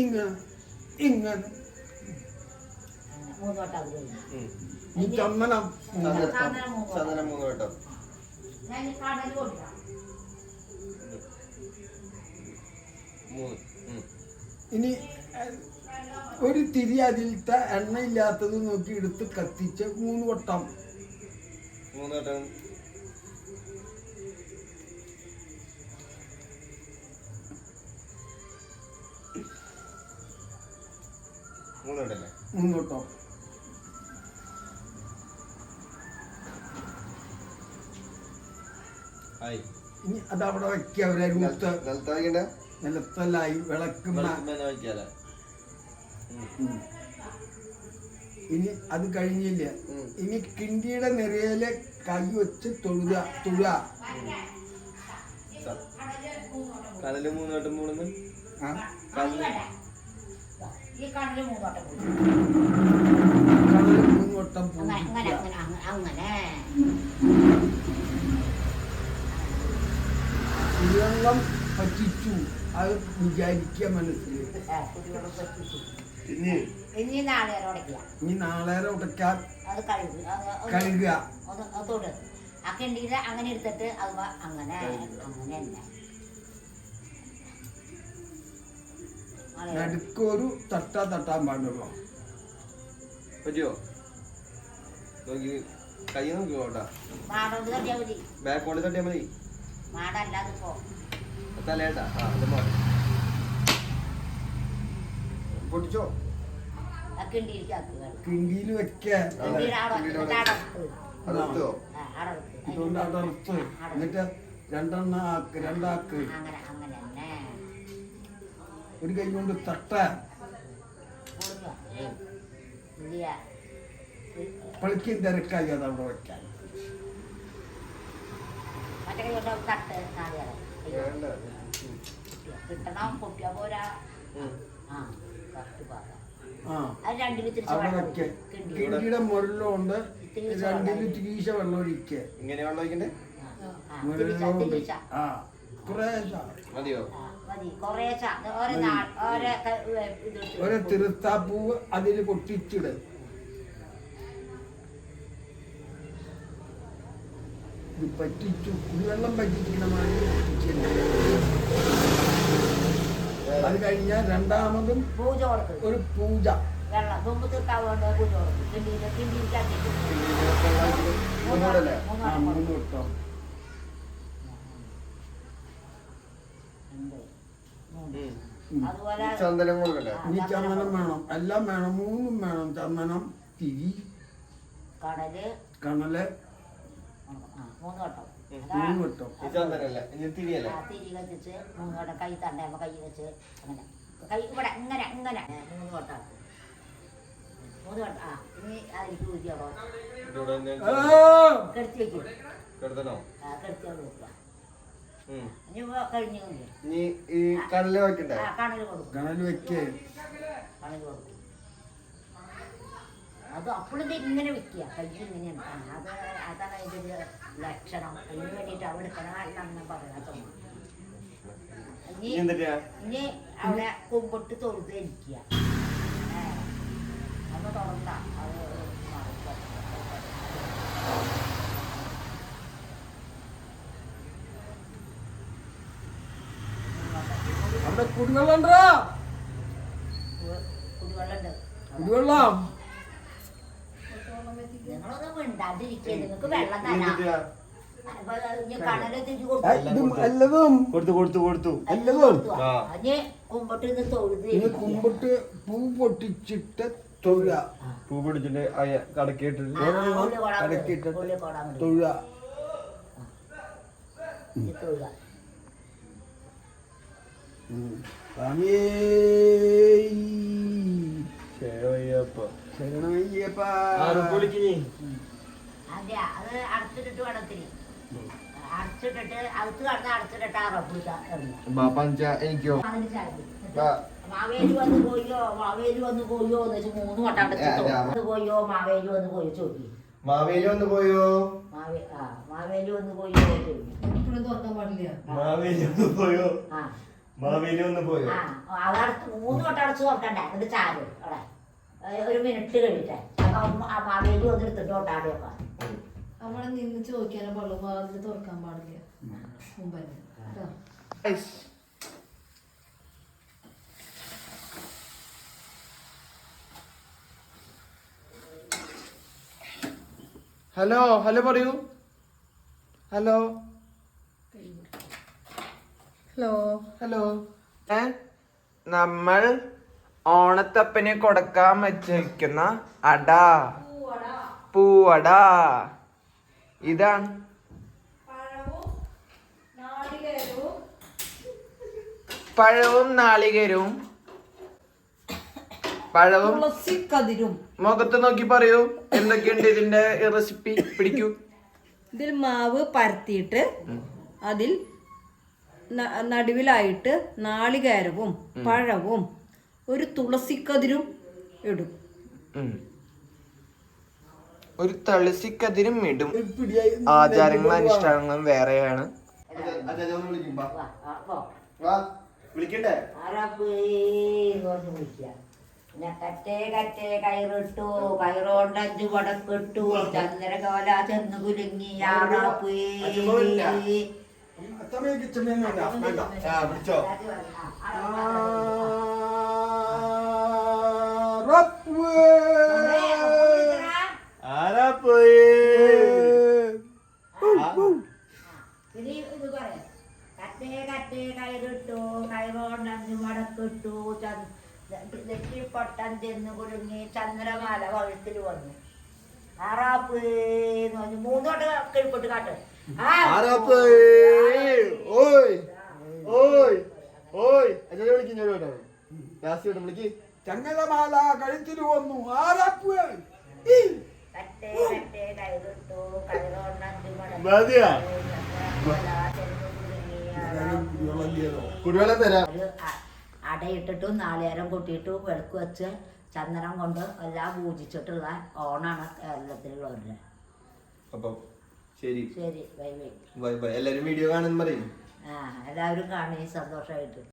ഇങ്ങനെ ഇങ്ങനെ ചന്ദനം ചന്ദനം 3 വട്ടം. ഇനി ഒരു തിരി അതിലത്തെ എണ്ണയില്ലാത്തത് നോക്കി എടുത്ത് കത്തിച്ച് 3 വട്ടം. 3 വട്ടം. മുന്നോട്ടോ ഇനി അതവിടെ വെക്കുക. നിലത്തല്ലായി വിളക്കുമ്പ. ഇനി അത് കഴിഞ്ഞില്ല. ഇനി കിണ്ടിയുടെ നിറയില് കൈ വെച്ച് തൊഴുക. കടല് 3 വട്ടം മൂടുന്നു. കടല് 3 വട്ടം കുടിവെള്ളം പറ്റിച്ചു. അത് വിചാരിക്കുക മനസ്സിൽ. ഇനി നാളേറെ ഉടക്കാൻ കഴുകുക. അങ്ങനെ എടുത്തിട്ട് അങ്ങനെ നടുക്കൊരു തട്ടാൻ പാടുള്ളൂ. പറ്റിയോ? നോക്കി കൈ നോക്കിക്കോട്ടാ. ബാക്കോട്ട് തട്ടിയാ മതി. തലേട്ടാ പൊട്ടിച്ചോ. കിണ്ടിയിൽ വെക്ക. ഇതുകൊണ്ട് അടർത്ത് എന്നിട്ട് 2 രണ്ടാക്ക്. ഒരു കൈ കൊണ്ട് തട്ട. പളിക്കും തിരക്കായി അതവിടെ വെക്കാൻ. അവിടെ വെക്ക. കിണ്ടിയുടെ മുകളിലുണ്ട് 2 തിരീശ വെള്ളം ഒഴിക്കുക. ഇങ്ങനെ വെള്ളം ഒഴിക്കണ്ടേ? ഒരു തിരുത്താപ്പൂവ് അതിൽ പൊട്ടിച്ചിട്. ഇത് പറ്റിച്ചു. കുടിവെള്ളം പറ്റിച്ചിടമായി പൊട്ടിച്ചിട്ടുണ്ട്. അത് കഴിഞ്ഞാൽ രണ്ടാമതും ഒരു പൂജ. ചന്ദനം ഇനി ചന്ദനം വേണം. എല്ലാം വേണം. 3 വേണം. ചന്ദനം, തിരി, കണല് 3 വട്ടം. 3 വട്ടം. തിരി കത്തിച്ച് 3 വട്ടം കൈ തണ്ടയുമ്പോ കൈ വെച്ച് അങ്ങനെ കൈ ഇവിടെ ഇങ്ങനെ 3 വട്ടം. 3 വട്ടം. ഇനി അതിലേക്ക് ഊതിയോളോ കെടുത്തി വെക്കും. കെടുത്തി വെക്കുക. കടല് വെക്കണ്ടേ? കണല് വെക്കേ. അത് അപ്പോഴും ഇങ്ങനെ വെക്കുക. കൈ ഇങ്ങനെയാണ്. അതാണ് അതിൻ്റെ ഒരു ലക്ഷണം. അതിന് വേണ്ടിയിട്ട് അവിടെ എടുക്കണം പറയാത്ത. ഇനി അവിടെ കൊമ്പിട്ട് തൊഴുത് ഇരിക്കുക. അത് തുറന്ന അത് അവിടെ കുടിവെള്ളം. നിങ്ങളൊന്നും മിണ്ടാതിരിക്കുക. നിങ്ങൾക്ക് വെള്ളം തരാം. കുമ്പിട്ട് പൂ പൊട്ടിച്ചിട്ട് തൊഴുക. പൂ പൊട്ടിച്ചിട്ട് കടക്കിട്ടിട്ട് തൊഴുക. ശരണയ്യപ്പ. അതെ, അത് അടച്ചിട്ടിട്ട് വെള്ളത്തിന് അടച്ചിട്ടിട്ട് അകത്ത് കടന്ന് അടച്ചിട്ടിട്ട് എനിക്കോ മാവേലി വന്ന് പോയോ എന്ന് വെച്ച് 3 വട്ടം അടച്ചിട്ട് പോയോ മാവേലി വന്ന് പോയോ ചോദിക്കും. മാവേലി വന്ന് പോയോ മാവേലി വന്ന് പോയോ മാവേലി വന്ന് പോയോ. മാവേലി ഒന്ന് പോയോ? അതടച്ച് 3 വട്ടം അടച്ച് നോക്കണ്ടേ എന്നിട്ട് ചാരും അവിടെ 1 മിനിറ്റ് കഴിഞ്ഞിട്ടേ മാവേലി ഒന്ന് എടുത്തിട്ട് ഓട്ടാടി വെക്കാം. അവിടെ നിന്ന് ചോദിക്കാനും പാടുള്ളൂ, വാതിൽ തുറക്കാൻ പാടില്ല മുമ്പന്നെ കേട്ടോ. ഹലോ ഹലോ പറയൂ. Hello hello hello. നമ്മൾ ഓണത്തപ്പന് കൊടുക്കാൻ വെച്ചിരിക്കുന്ന അട, പൂവട ഇതാണ്. പഴവും നാളികേരവും പഴവും തുളസിക്കതിരും. മുഖത്ത് നോക്കി പറയൂ എന്തൊക്കെയുണ്ട് ഇതിന്റെ റെസിപ്പി. പിടിക്കൂ. ഇതിൽ മാവ് പരത്തിയിട്ട് അതിൽ നടുവിലായിട്ട് നാളികേരവും പഴവും ഒരു തുളസിക്കതിരും ഇടും. ഒരു തുളസിക്കതിരും ഇടും. ഒരു പിടിയായി ആചാരങ്ങളും അനുഷ്ഠാനങ്ങളും വേറെയാണ്. വിളിക്കണ്ടേ? പിന്നെ കറ്റേ കറ്റേ കയറിട്ടു, കയറോണ്ട് 5 വടക്കിട്ടു, ചന്ദ്രകോല ചെന്ന് കുലുങ്ങി അത്തമ്മയ്ക്ക് ചെമ്മീനല്ല വേണ്ട. പിടിച്ചോ. ആരാ പോയി? കറ്റേ കറ്റേ കയറിട്ടു, കയറോണ്ട് 5 വടക്കിട്ടു, പൊട്ടൻ ചെന്ന് കുലുങ്ങി ചന്ദ്രമാല കഴുത്തിൽ വന്നു. ആറാപ്പേന്ന് പറഞ്ഞു 3 വട്ടം കിഴിപ്പൊട്ട് കാട്ട്. ചങ്ങലമാല കഴുത്തിൽ വന്നു. ആരാപ്പ് കറ്റേ കറ്റേ കയറിട്ടു, കയറോണ്ട് 5 മതിയാ? കുടിവെള്ളം തരാം. അടയിട്ടിട്ടും നാളികേരം കൂട്ടിയിട്ടും വിളക്ക് വെച്ച് ചന്ദനം കൊണ്ട് എല്ലാം പൂജിച്ചിട്ടുള്ള ഓണാണ് കേരളത്തിലുള്ളവരുടെ. അപ്പൊ ശരി, ശരി, ബൈ ബൈ. Bye bye. എല്ലാരും വീഡിയോ കാണുന്നു പറയും. എല്ലാവരും കാണുകയും സന്തോഷമായിട്ട്.